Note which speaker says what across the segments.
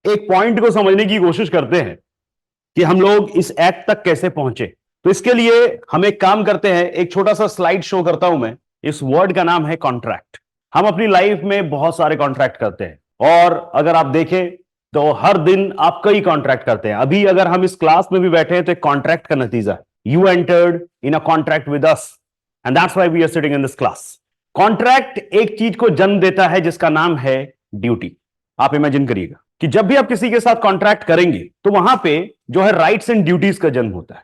Speaker 1: एक पॉइंट को समझने की कोशिश करते हैं कि हम लोग इस एक्ट तक कैसे पहुंचे। तो इसके लिए हम एक काम करते हैं, एक छोटा सा स्लाइड शो करता हूं मैं। इस वर्ड का नाम है कॉन्ट्रैक्ट। हम अपनी लाइफ में बहुत सारे कॉन्ट्रैक्ट करते हैं और अगर आप देखें तो हर दिन आप कई कॉन्ट्रैक्ट करते हैं। अभी अगर हम इस क्लास में भी बैठे हैं तो एक कॉन्ट्रैक्ट का नतीजा है। You entered in a contract with us and that's why we are sitting in this class. Contract एक चीज को जन्म देता है जिसका नाम है ड्यूटी। आप इमेजिन करिएगा कि जब भी आप किसी के साथ कॉन्ट्रैक्ट करेंगे तो वहां पे जो है राइट्स एंड ड्यूटीज का जन्म होता है।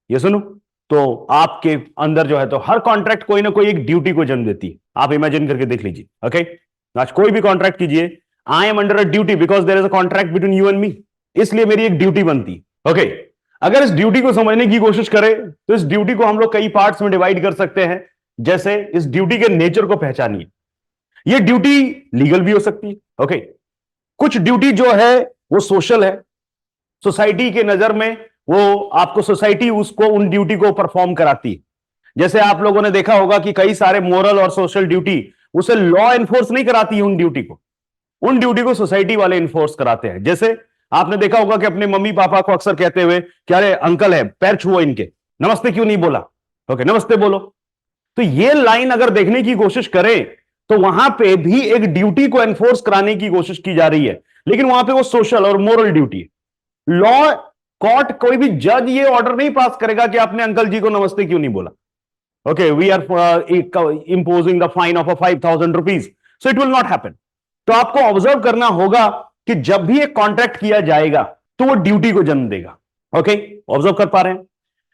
Speaker 1: ये सुनो, तो आपके अंदर जो है तो हर कॉन्ट्रैक्ट कोई ना कोई एक ड्यूटी को जन्म देती है। आप इमेजिन करके देख लीजिए। ओके, आज कोई भी कॉन्ट्रैक्ट कीजिए, I am under a duty because there is a contract between you and me, इसलिए मेरी एक ड्यूटी बनती है। ओके, अगर इस ड्यूटी को समझने की कोशिश करें तो इस ड्यूटी को हम लोग कई पार्ट्स में डिवाइड कर सकते हैं। जैसे इस ड्यूटी के नेचर को पहचानिए। ये ड्यूटी लीगल भी हो सकती है। ओके, कुछ ड्यूटी जो है वो सोशल है, सोसाइटी के नजर में वो आपको सोसाइटी उसको उन ड्यूटी को परफॉर्म कराती है। जैसे आप लोगों ने देखा होगा कि कई सारे मोरल और सोशल ड्यूटी उसे लॉ एनफोर्स नहीं कराती है, उन ड्यूटी को सोसाइटी वाले इन्फोर्स कराते हैं। जैसे आपने देखा होगा कि अपने मम्मी पापा को अक्सर कहते हुए कि अरे अंकल है, पैर छुओ इनके, नमस्ते क्यों नहीं बोला। ओके, नमस्ते बोलो। तो ये लाइन अगर देखने की कोशिश करें तो वहां पे भी एक ड्यूटी को एनफोर्स कराने की कोशिश की जा रही है, लेकिन वहां पे वो सोशल और मोरल ड्यूटी है। लॉ कोर्ट, कोई भी जज ये ऑर्डर नहीं पास करेगा कि आपने अंकल जी को नमस्ते क्यों नहीं बोला। Okay, we are imposing the fine of 5,000 rupees, so it will not happen. तो आपको ऑब्जर्व करना होगा कि जब भी एक कॉन्ट्रैक्ट किया जाएगा तो वो ड्यूटी को जन्म देगा। ओके, ऑब्जर्व कर पा रहे हैं।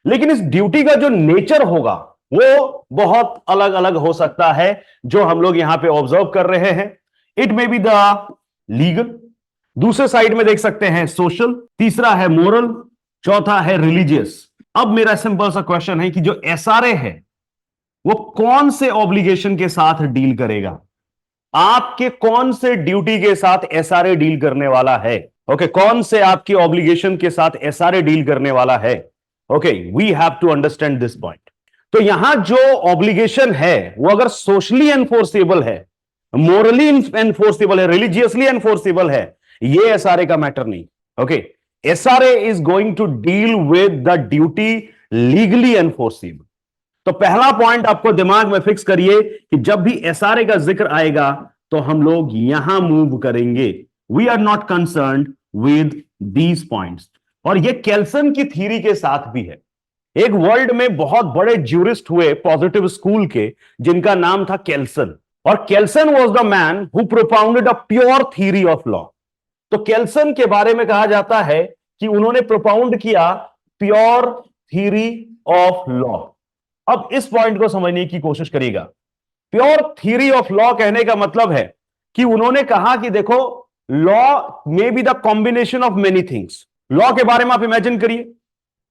Speaker 1: लेकिन इस ड्यूटी का जो नेचर होगा वो बहुत अलग अलग हो सकता है, जो हम लोग यहां पे ऑब्जर्व कर रहे हैं। It may be the legal, दूसरे साइड में देख सकते हैं सोशल, तीसरा है मोरल, चौथा है रिलीजियस। अब मेरा सिंपल सा क्वेश्चन है कि जो एसआरए है वो कौन से ऑब्लिगेशन के साथ डील करेगा, आपके कौन से ड्यूटी के साथ एसआरए डील करने वाला है। ओके, कौन से आपकी ऑब्लिगेशन के साथ एसआरए डील करने वाला है। Okay, we have to understand this point. तो यहां जो ऑब्लिगेशन है वो अगर सोशली एनफोर्सेबल है, मोरली एनफोर्सेबल है, रिलीजियसली एनफोर्सेबल है, ये एसआरए का मैटर नहीं। Okay, SRA is going to deal with the duty legally enforceable. तो पहला पॉइंट आपको दिमाग में फिक्स करिए कि जब भी एसआरए का जिक्र आएगा तो हम लोग यहां मूव करेंगे। We are not concern with these points. और ये केल्सन की थ्योरी के साथ भी है। एक वर्ल्ड में बहुत बड़े ज्यूरिस्ट हुए पॉजिटिव स्कूल के, जिनका नाम था केल्सन। और Kelsen was the man who propounded a pure theory of law. तो केल्सन के बारे में कहा जाता है कि उन्होंने प्रोपाउंड किया प्योर थ्योरी ऑफ लॉ। अब इस पॉइंट को समझने की कोशिश करिएगा। प्योर थ्योरी ऑफ लॉ कहने का मतलब है कि उन्होंने कहा कि देखो, law may be the combination of many things. Law के बारे में आप इमेजिन करिए,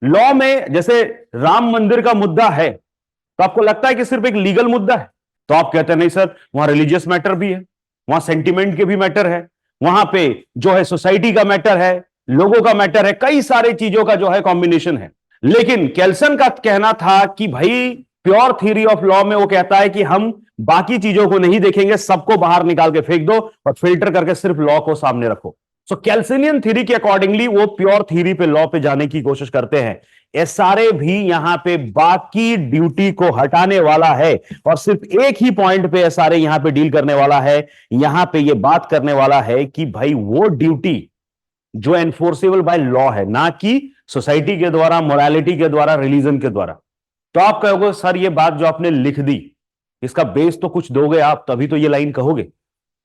Speaker 1: लॉ में जैसे राम मंदिर का मुद्दा है तो आपको लगता है कि सिर्फ एक लीगल मुद्दा है, तो आप कहते हैं नहीं सर, वहां रिलीजियस मैटर भी है, वहां सेंटिमेंट के भी मैटर है, वहां पे जो है सोसाइटी का मैटर है, लोगों का मैटर है, कई सारी चीजों का जो है कॉम्बिनेशन है। लेकिन केल्सन का कहना था कि भाई प्योर थ्योरी ऑफ लॉ में वो कहता है कि हम बाकी चीजों को नहीं देखेंगे, सबको बाहर निकाल के फेंक दो और फिल्टर करके सिर्फ लॉ को सामने रखो। सो कैल्सिनियन थ्योरी के अकॉर्डिंगली वो प्योर थ्योरी पे, लॉ पे जाने की कोशिश करते हैं। एसआरए भी यहां पे बाकी ड्यूटी को हटाने वाला है और सिर्फ एक ही पॉइंट पे एसआरए यहां पे डील करने वाला है। यहां पे ये बात करने वाला है कि भाई वो ड्यूटी जो एनफोर्सेबल बाय लॉ है, ना कि सोसाइटी के द्वारा, मोरालिटी के द्वारा, रिलीजन के द्वारा। तो आप कहोगे सर ये बात जो आपने लिख दी इसका बेस तो कुछ दोगे आप, तभी तो ये लाइन कहोगे।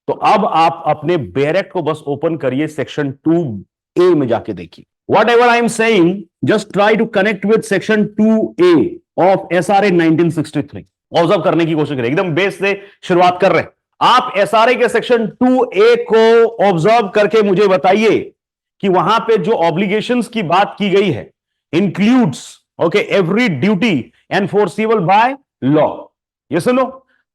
Speaker 1: तो अब आप अपने बैरेक्ट को बस ओपन करिए, सेक्शन 2A में जाके देखिए। Whatever I am saying, just try to connect with section 2A of SRA 1963। Observe करने की कोशिश करें, एकदम बेस से शुरुआत कर रहे हैं। आप एसआरए के सेक्शन 2A को ऑब्जर्व करके मुझे बताइए कि वहां पे जो ऑब्लिगेशंस की बात की गई है includes okay every duty enforceable by law. ये सुनो,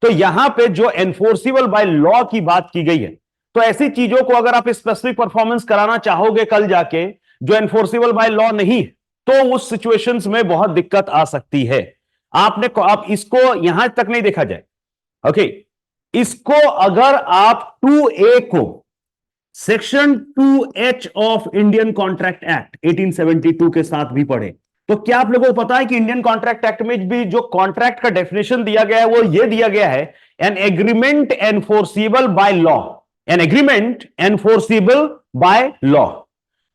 Speaker 1: तो यहां पे जो एनफोर्सेबल बाय लॉ की बात की गई है, तो ऐसी चीजों को अगर आप स्पेसिफिक परफॉर्मेंस कराना चाहोगे कल जाके जो एनफोर्सेबल बाय लॉ नहीं, तो उस सिचुएशंस में बहुत दिक्कत आ सकती है। आप इसको यहां तक नहीं देखा जाए। ओके, इसको अगर आप 2A को section 2H of Indian contract act 1872 के साथ भी पढ़े। तो क्या आप लोगों को पता है कि इंडियन कॉन्ट्रैक्ट एक्ट में भी जो कॉन्ट्रैक्ट का डेफिनेशन दिया गया है वो ये दिया गया है, an agreement enforceable by law, an agreement enforceable by law.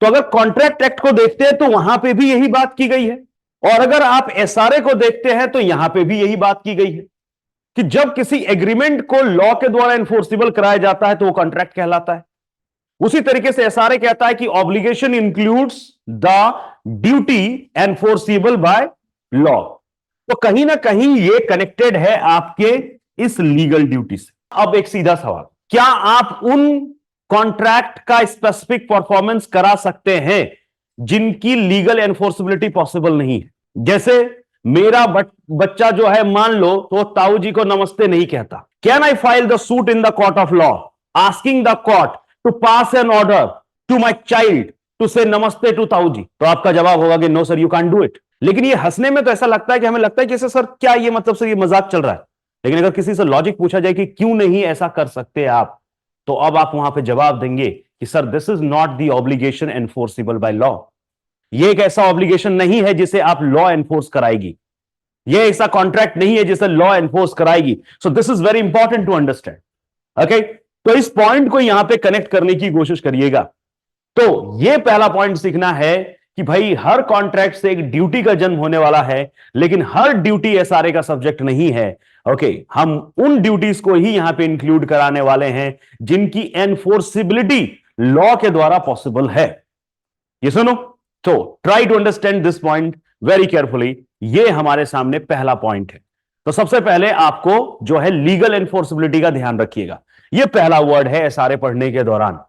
Speaker 1: तो अगर कॉन्ट्रैक्ट एक्ट को देखते हैं तो वहां पे भी यही बात की गई है, और अगर आप एसआरए को देखते हैं तो यहां पे भी यही बात की गई है कि जब किसी एग्रीमेंट को लॉ के द्वारा एनफोर्सिबल कराया जाता है तो वो कॉन्ट्रैक्ट कहलाता है। उसी तरीके से एसआरए कहता है कि obligation includes the duty enforceable by law. तो कहीं ना कहीं ये कनेक्टेड है आपके इस लीगल ड्यूटी से। अब एक सीधा सवाल, क्या आप उन कॉन्ट्रैक्ट का स्पेसिफिक परफॉर्मेंस करा सकते हैं जिनकी लीगल एनफोर्सिबिलिटी पॉसिबल नहीं है? जैसे मेरा बच्चा जो है, मान लो तो ताऊ जी को नमस्ते नहीं कहता। Can I file the suit in the court of law asking the court to pass an order to my child to say namaste to ताऊ जी? तो आपका जवाब होगा कि no sir, you can do it. लेकिन ये हंसने में तो ऐसा लगता है कि हमें लगता है कि सर क्या ये मतलब सर ये मजाक चल रहा है। लेकिन अगर किसी से लॉजिक पूछा जाए कि क्यों नहीं ऐसा कर सकते आप, तो अब आप वहां पे जवाब देंगे कि sir this is not the obligation enforceable by law. ये एक ऐसा ऑब्लिगेशन नहीं है जिसे आप लॉ एनफोर्स कराएगी, ये ऐसा कॉन्ट्रैक्ट नहीं है जिसे लॉ एनफोर्स कराएगी। So this is very important to understand. Okay, तो इस पॉइंट को यहां पे कनेक्ट करने की कोशिश करिएगा। तो ये पहला पॉइंट सीखना है कि भाई हर कॉन्ट्रैक्ट से एक ड्यूटी का जन्म होने वाला है, लेकिन हर ड्यूटी एसआरए का सब्जेक्ट नहीं है। ओके, हम उन ड्यूटीज को ही यहां पे इंक्लूड कराने वाले हैं जिनकी एनफोर्सिबिलिटी लॉ के द्वारा पॉसिबल है। ये सुनो, तो try to understand this point very carefully. ये हमारे सामने पहला पॉइंट है। तो सबसे पहले आपको जो है लीगल एनफोर्सिबिलिटी का ध्यान रखिएगा। ये पहला वर्ड है एसआरए पढ़ने के दौरान।